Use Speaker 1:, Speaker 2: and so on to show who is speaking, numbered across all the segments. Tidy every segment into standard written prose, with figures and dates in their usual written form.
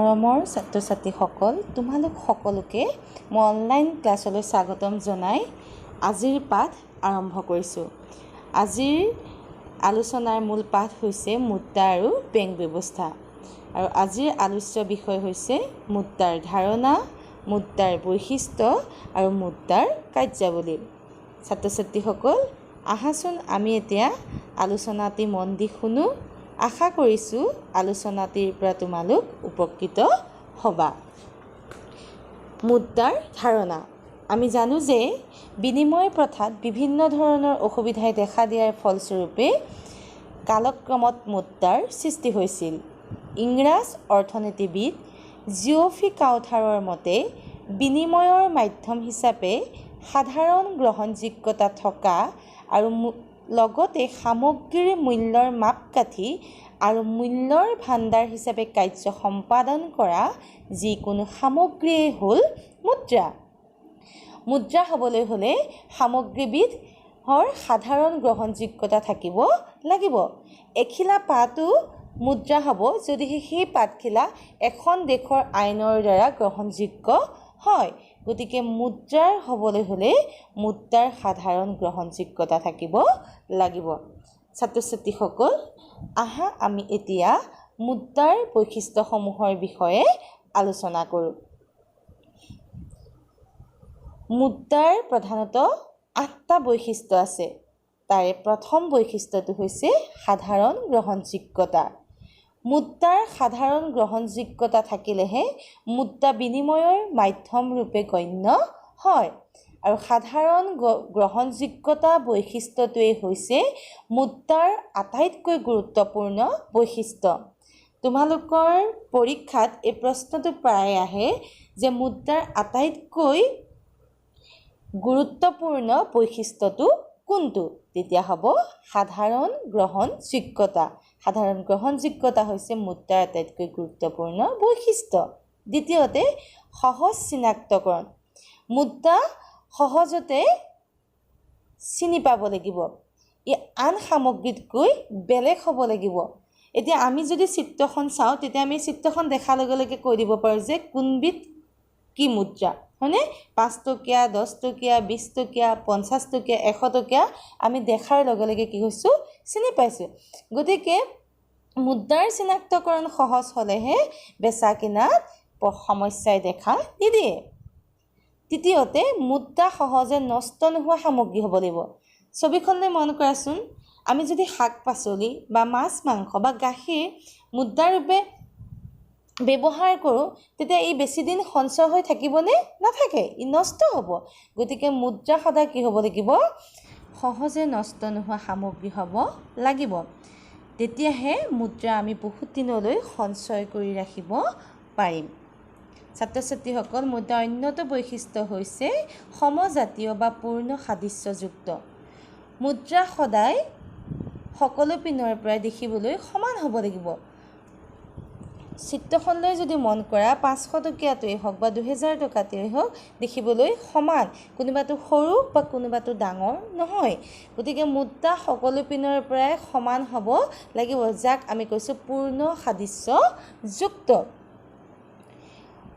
Speaker 1: মৰমৰ ছাত্ৰ ছাত্ৰীসকল, তোমালোক সকলোকে মই অনলাইন ক্লাছলৈ স্বাগতম জনাই আজিৰ পাঠ আৰম্ভ কৰিছোঁ। আজিৰ আলোচনাৰ মূল পাঠ হৈছে মুদ্ৰা আৰু বেংক ব্যৱস্থা। আৰু আজিৰ আলোচ্য বিষয় হৈছে মুদ্ৰাৰ ধাৰণা, মুদ্ৰাৰ বৈশিষ্ট্য আৰু মুদ্ৰাৰ কাৰ্যাৱলী। ছাত্ৰ ছাত্ৰীসকল, আহাচোন আমি এতিয়া আলোচনাটি মন দি শুনো। আশা কৰিছোঁ আলোচনাটিৰ পৰা তোমালোক উপকৃত হ'বা। মুদ্ৰাৰ ধাৰণা। আমি জানো যে বিনিময় প্ৰথাত বিভিন্ন ধৰণৰ অসুবিধাই দেখা দিয়াৰ ফলস্বৰূপে কালক্ৰমত মুদ্ৰাৰ সৃষ্টি হৈছিল। ইংৰাজ অৰ্থনীতিবিদ জিঅ'ফি কাউথাৰৰ মতে বিনিময়ৰ মাধ্যম হিচাপে সাধাৰণ গ্ৰহণযোগ্যতা থকা আৰু লগতে সামগ্ৰীৰ মূল্যৰ মাপকাঠি আৰু মূল্যৰ ভাণ্ডাৰ হিচাপে কাৰ্য সম্পাদন কৰা যিকোনো সামগ্ৰীয়ে হ'ল মুদ্ৰা। মুদ্ৰা হ'বলৈ হ'লে সামগ্ৰীবিধৰ সাধাৰণ গ্ৰহণযোগ্যতা থাকিব লাগিব। এখিলা পাতো মুদ্ৰা হ'ব যদিহে সেই পাতখিলা এখন দেশৰ আইনৰ দ্বাৰা গ্ৰহণযোগ্য হয়। গতিকে মুদ্ৰাৰ হ'বলৈ হ'লে মুদ্ৰাৰ সাধাৰণ গ্ৰহণযোগ্যতা থাকিব লাগিব। ছাত্ৰ ছাত্ৰীসকল, আহা আমি এতিয়া মুদ্ৰাৰ বৈশিষ্ট্যসমূহৰ বিষয়ে আলোচনা কৰোঁ। মুদ্ৰাৰ প্ৰধানতঃ 8টা বৈশিষ্ট্য আছে। তাৰে প্ৰথম বৈশিষ্ট্যটো হৈছে সাধাৰণ গ্ৰহণযোগ্যতা। মুদ্ৰাৰ সাধাৰণ গ্ৰহণযোগ্যতা থাকিলেহে মুদ্ৰা বিনিময়ৰ মাধ্যম ৰূপে গণ্য হয়। আৰু সাধাৰণ গ্ৰহণযোগ্যতা বৈশিষ্ট্যটোৱেই হৈছে মুদ্ৰাৰ আটাইতকৈ গুৰুত্বপূৰ্ণ বৈশিষ্ট্য। তোমালোকৰ পৰীক্ষাত এই প্ৰশ্নটো প্ৰায়ে আহে যে মুদ্ৰাৰ আটাইতকৈ গুৰুত্বপূৰ্ণ বৈশিষ্ট্যটো কোনটো? তেতিয়া হ'ব সাধাৰণ গ্ৰহণযোগ্যতা। সাধাৰণ গ্ৰহণযোগ্যতা হৈছে মুদ্ৰাৰ আটাইতকৈ গুৰুত্বপূৰ্ণ বৈশিষ্ট্য। দ্বিতীয়তে সহজ চিনাক্তকৰণ। মুদ্ৰা সহজতে চিনি পাব লাগিব। ই আন সামগ্ৰীতকৈ বেলেগ হ'ব লাগিব। এতিয়া আমি যদি চিত্ৰখন চাওঁ তেতিয়া আমি চিত্ৰখন দেখাৰ লগে লগে কৈ দিব পাৰোঁ যে কোনবিধ কি মুদ্ৰা, হয়নে? 5 টকীয়া, 10 টকীয়া, 20 টকীয়া, 50 টকীয়া, 100 টকীয়া আমি দেখাৰ লগে লগে কি হৈছোঁ? চিনি পাইছোঁ। গতিকে মুদ্ৰাৰ চিনাক্তকৰণ সহজ হ'লেহে বেচা কিনাত সমস্যাই দেখা নিদিয়ে। তৃতীয়তে মুদ্ৰা সহজে নষ্ট নোহোৱা সামগ্ৰী হ'ব লাগিব। ছবিখনলৈ মন কৰাচোন। আমি যদি শাক পাচলি বা মাছ মাংস বা গাখীৰ মুদ্ৰাৰূপে ব্যৱহাৰ কৰোঁ তেতিয়া ই বেছিদিন সঞ্চয় হৈ থাকিবনে? নাথাকে, ই নষ্ট হ'ব। গতিকে মুদ্ৰা সদায় কি হ'ব লাগিব? সহজে নষ্ট নোহোৱা সামগ্ৰী হ'ব লাগিব। তেতিয়াহে মুদ্ৰা আমি বহুত দিনলৈ সঞ্চয় কৰি ৰাখিব পাৰিম। ছাত্ৰ ছাত্ৰীসকল, মুদ্ৰাৰ অন্যতম বৈশিষ্ট্য হৈছে সমজাতীয় বা পূৰ্ণ সাদৃশ্যযুক্ত। মুদ্ৰা সদায় সকলো পিনৰ পৰাই দেখিবলৈ সমান হ'ব লাগিব। চিত্ৰখনলৈ যদি মন কৰা 500 টকীয়াটোৱেই হওক বা 2000 টকাটোৱেই হওক দেখিবলৈ সমান, কোনোবাটো সৰু বা কোনোবাটো ডাঙৰ নহয়। গতিকে মুদ্ৰা সকলো পিনৰ পৰাই সমান হ'ব লাগিব, যাক আমি কৈছোঁ পূৰ্ণ সাদৃশ্যযুক্ত।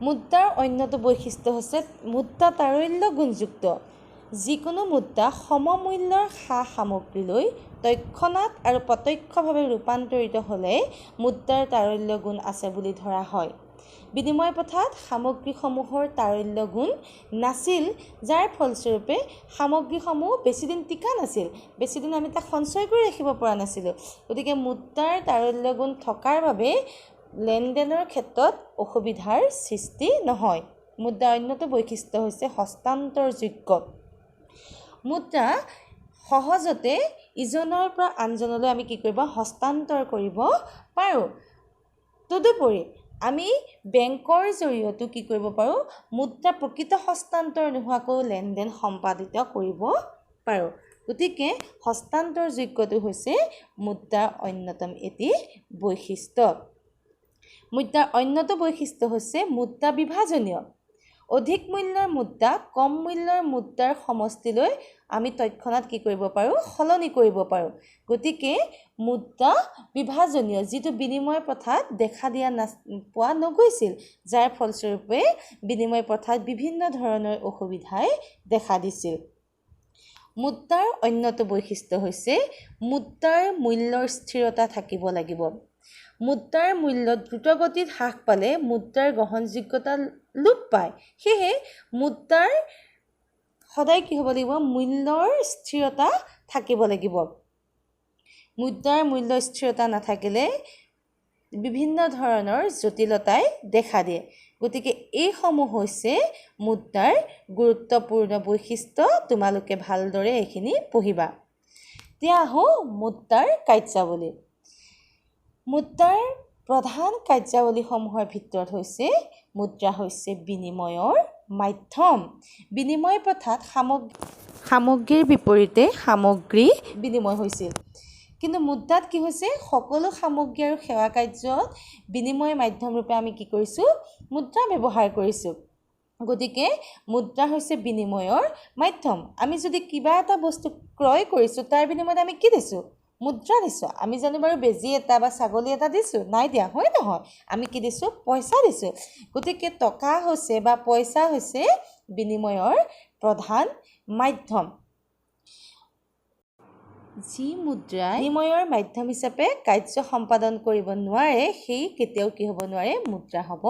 Speaker 1: মুদ্ৰাৰ অন্যতম বৈশিষ্ট্য হৈছে মুদ্ৰা তাৰল্য গুণযুক্ত। যিকোনো মুদ্ৰা সমমূল্যৰ সা সামগ্ৰীলৈ তৎক্ষণাত আৰু প্ৰত্যক্ষভাৱে ৰূপান্তৰিত হ'লে মুদ্ৰাৰ তাৰল্য গুণ আছে বুলি ধৰা হয়। বিনিময় প্ৰথাত সামগ্ৰীসমূহৰ তাৰল্য গুণ নাছিল, যাৰ ফলস্বৰূপে সামগ্ৰীসমূহ বেছিদিন টিকা নাছিল, বেছিদিন আমি তাক সঞ্চয় কৰি ৰাখিব পৰা নাছিলোঁ। গতিকে মুদ্ৰাৰ তাৰল্য গুণ থকাৰ বাবে লেনদেনৰ ক্ষেত্ৰত অসুবিধাৰ সৃষ্টি নহয়। মুদ্ৰাৰ অন্যতম বৈশিষ্ট্য হৈছে হস্তান্তৰযোগ্য। মুদ্ৰা সহজতে ইজনৰ পৰা আনজনলৈ আমি কি কৰিব? হস্তান্তৰ কৰিব পাৰোঁ। তদুপৰি আমি বেংকৰ জৰিয়তেও কি কৰিব পাৰোঁ? মুদ্ৰা প্ৰকৃত হস্তান্তৰ নোহোৱাকৈ লেনদেন সম্পাদিত কৰিব পাৰোঁ। গতিকে হস্তান্তৰযোগ্যটো হৈছে মুদ্ৰাৰ অন্যতম এটি বৈশিষ্ট্য। মুদ্ৰাৰ অন্যতম বৈশিষ্ট্য হৈছে মুদ্ৰা বিভাজনীয়। অধিক মূল্যৰ মুদ্ৰা কম মূল্যৰ মুদ্ৰাৰ সমষ্টিলৈ আমি তৎক্ষণাত কি কৰিব পাৰোঁ সলনি কৰিব পাৰোঁ গতিকে মুদ্ৰা বিভাজনীয় যিটো বিনিময় প্ৰথাত দেখা দিয়া পোৱা নগৈছিল যাৰ ফলস্বৰূপে বিনিময় প্ৰথাত বিভিন্ন ধৰণৰ অসুবিধাই দেখা দিছিল মুদ্ৰাৰ অন্যটো বৈশিষ্ট্য হৈছে মুদ্ৰাৰ মূল্যৰ স্থিৰতা থাকিব লাগিব মুদ্ৰাৰ মূল্য দ্ৰুতগতিত হ্ৰাস পালে মুদ্ৰাৰ গ্ৰহণযোগ্যতা লোপ পায় সেয়ে মুদ্ৰাৰ সদায় কি হ'ব লাগিব মূল্যৰ স্থিৰতা থাকিব লাগিব মুদ্ৰাৰ মূল্য স্থিৰতা নাথাকিলে বিভিন্ন ধৰণৰ জটিলতাই দেখা দিয়ে গতিকে এইসমূহ হৈছে মুদ্ৰাৰ গুৰুত্বপূৰ্ণ বৈশিষ্ট্য তোমালোকে ভালদৰে এইখিনি পঢ়িবা এতিয়া আহোঁ মুদ্ৰাৰ কাৰ্যাৱলী মুদ্ৰাৰ প্ৰধান কাৰ্যাৱলীসমূহৰ ভিতৰত হৈছে মুদ্ৰা হৈছে বিনিময়ৰ মাধ্যম বিনিময় প্ৰথাত সামগ্ৰীৰ বিপৰীতে সামগ্ৰী বিনিময় হৈছিল কিন্তু মুদ্ৰাত কি হৈছে সকলো সামগ্ৰী আৰু সেৱা কাৰ্যত বিনিময় মাধ্যম ৰূপে আমি কি কৰিছোঁ মুদ্ৰা ব্যৱহাৰ কৰিছোঁ গতিকে মুদ্ৰা হৈছে বিনিময়ৰ মাধ্যম আমি যদি কিবা এটা বস্তু ক্ৰয় কৰিছোঁ তাৰ বিনিময়ত আমি কি দিছোঁ মুদ্ৰা দিছোঁ আমি জানো বাৰু বেজী এটা বা ছাগলী এটা দিছোঁ নাই দিয়া হয় নহয় আমি কি দিছোঁ পইচা দিছোঁ গতিকে টকা হৈছে বা পইচা হৈছে বিনিময়ৰ প্ৰধান মাধ্যম যি মুদ্ৰাই বিনিময়ৰ মাধ্যম হিচাপে কাৰ্য সম্পাদন কৰিব নোৱাৰে সেই কেতিয়াও কি হ'ব নোৱাৰে মুদ্ৰা হ'ব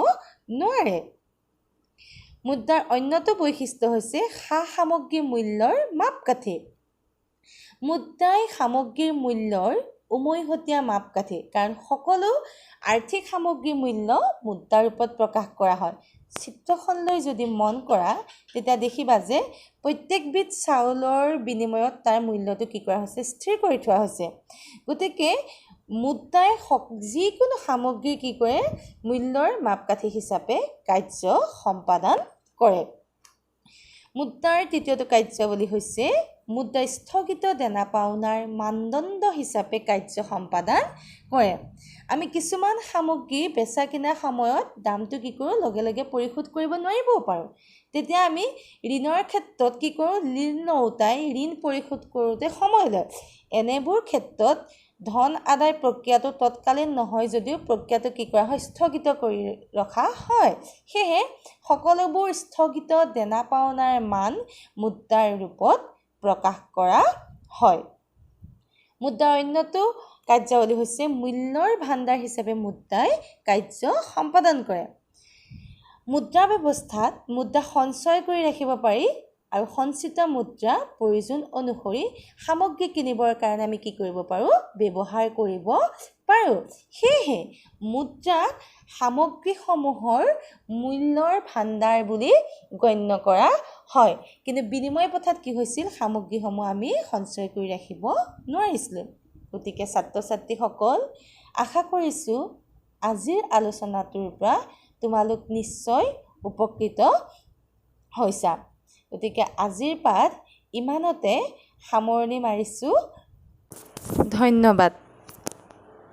Speaker 1: নোৱাৰে মুদ্ৰাৰ অন্যটো বৈশিষ্ট্য হৈছে সা সামগ্ৰীৰ মূল্যৰ মাপকাঠি মুদ্ৰাই সামগ্ৰীৰ মূল্যৰ উমৈহতীয়া মাপকাঠি কাৰণ সকলো আৰ্থিক সামগ্ৰীৰ মূল্য মুদ্ৰাৰ ৰূপত প্ৰকাশ কৰা হয় চিত্ৰখনলৈ যদি মন কৰা তেতিয়া দেখিবা যে প্ৰত্যেকবিধ চাউলৰ বিনিময়ত তাৰ মূল্যটো কি কৰা হৈছে স্থিৰ কৰি থোৱা হৈছে গতিকে মুদ্ৰাই যিকোনো সামগ্ৰী কি কৰে মূল্যৰ মাপকাঠি হিচাপে কাৰ্য সম্পাদন কৰে মুদ্ৰাৰ তৃতীয়টো কাৰ্যাৱলী হৈছে মুদ্ৰাই স্থগিত দেনা পাওনাৰ মানদণ্ড হিচাপে কাৰ্য সম্পাদন কৰে আমি কিছুমান সামগ্ৰী বেচা কিনাৰ সময়ত দামটো কি কৰোঁ লগে লগে পৰিশোধ কৰিব নোৱাৰিবও পাৰোঁ তেতিয়া আমি ঋণৰ ক্ষেত্ৰত কি কৰোঁ ঋণ নউতাই ঋণ পৰিশোধ কৰোঁতে সময় লয় এনেবোৰ ক্ষেত্ৰত ধন আদায় প্ৰক্ৰিয়াটো তৎকালীন নহয় যদিও প্ৰক্ৰিয়াটো কি কৰা হয় স্থগিত কৰি ৰখা হয় সেয়ে সকলোবোৰ স্থগিত দেনা পাওনাৰ মান মুদ্ৰাৰ ৰূপত প্ৰকাশ কৰা হয় মুদ্ৰাৰ অন্যটো কাৰ্যাৱলী হৈছে মূল্যৰ ভাণ্ডাৰ হিচাপে মুদ্ৰাই কাৰ্য সম্পাদন কৰে মুদ্ৰা ব্যৱস্থাত মুদ্ৰা সঞ্চয় কৰি ৰাখিব পাৰি আৰু সঞ্চিত মুদ্ৰা প্ৰয়োজন অনুসৰি সামগ্ৰী কিনিবৰ কাৰণে আমি কি কৰিব পাৰোঁ ব্যৱহাৰ কৰিব পাৰোঁ সেয়ে মুদ্ৰাক সামগ্ৰীসমূহৰ মূল্যৰ ভাণ্ডাৰ বুলি গণ্য কৰা হয় কিন্তু বিনিময় প্ৰথাত কি হৈছিল সামগ্ৰীসমূহ আমি সঞ্চয় কৰি ৰাখিব নোৱাৰিছিলোঁ গতিকে ছাত্ৰ ছাত্ৰীসকল আশা কৰিছোঁ আজিৰ আলোচনাটোৰ পৰা তোমালোক নিশ্চয় উপকৃত হৈছা গতিকে আজিৰ পাঠ ইমানতে সামৰণি মাৰিছোঁ ধন্যবাদ